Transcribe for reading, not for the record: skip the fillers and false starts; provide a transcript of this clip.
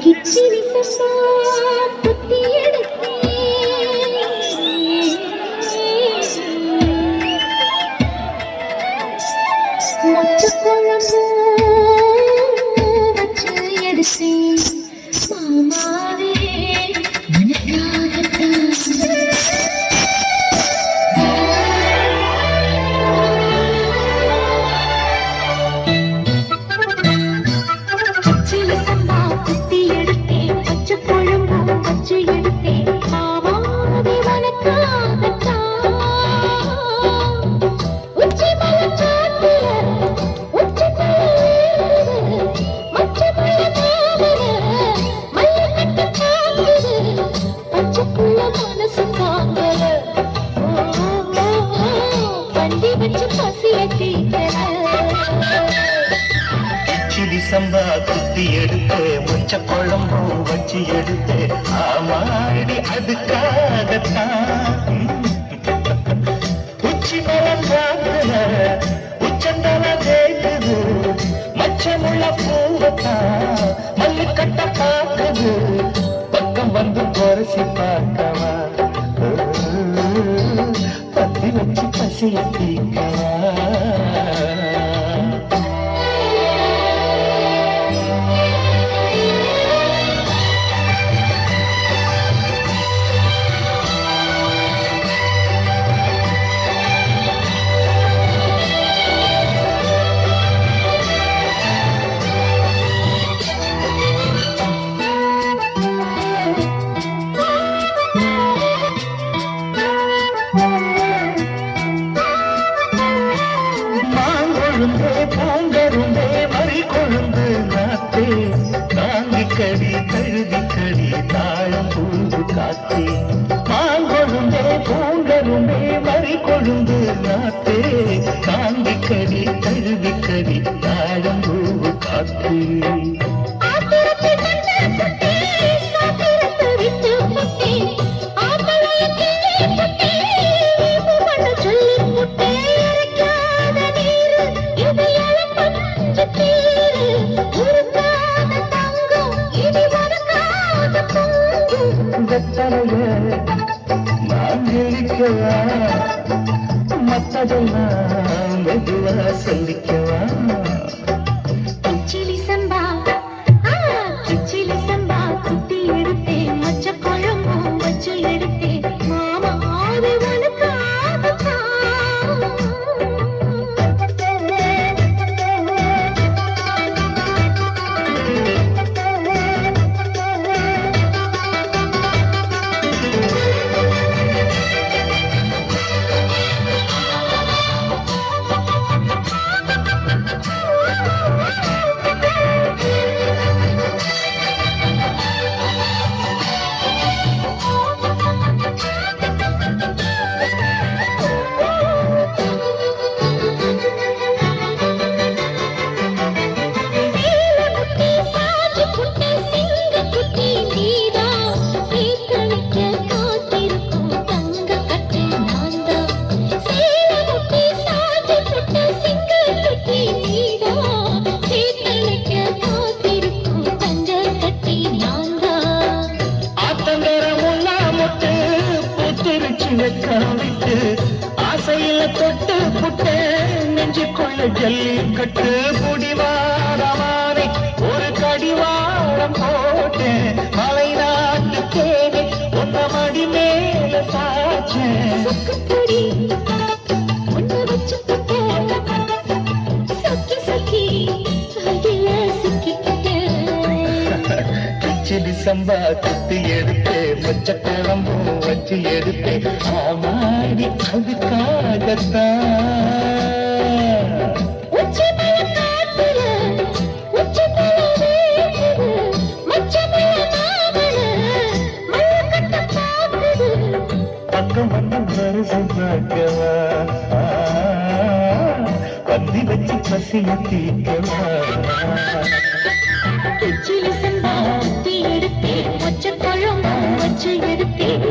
கிச்சிலி சம்பா புத்தி எடுத்தே மொச்ச குழம்பு வச்சு எடுத்தேன் மாமாவே கிச்சிலி சம்பா குத்தி எடுத்து மொச்ச குழம்பும் வச்சு எடுத்து ஆமாடி அதுக்காகத்தான் உச்சி மரம் காத்துல உச்சந்தல கேக்குது மச்சமுள்ள பூவத்தான் மல்லு கட்ட பாக்குது பக்கம் வந்து குறைசி பார்க்கவா பத்தி வச்சு பசிய தீக்கவா பூங்கருந்தே மறி கொழுந்து நாத்தே தாங்கிக்கடி கழுதிக்கடி தாழம் பூந்து காத்தே மாங்கொழுந்தே பூங்கருந்தே மறி கொழுந்து நாத்தே தாங்கிக்கடி கழுதிக்கடி தாழம் பூந்து காத்தே நான் ஜெயிக்கவா மற்றதெல்லாம் மெதுவா சொல்லிக்கவா கிச்சிலி சம்பா குத்தி எடுத்தேன் மொச்ச குழம்பும் வச்சு எடுத்தேன் மாமா அது வைக்காவிட்டு ஆசையில தொட்டு புட்டு நெஞ்சுக்குள்ள ஜல்லிக்கட்டு புடிவாரமானை ஒரு கடிவாரம் போட்டேன் மலை நாட்டு தேவை ஒன்ன மடி மேல சாச்சேன் கிச்சிலி சம்பா குத்தி எடுத்து மொச்ச குழம்பும் வச்சு எடுத்து ஆமாடி அதுக்காகத்தான் பக்கம் வந்து வருஷம் பார்க்கவா பந்தி வச்சு பசிய தீக்கவா கிச்சிலி சம்பா குத்தி எடுத்தேன் மொச்ச குழம்பும் வச்சு எடுத்தேன்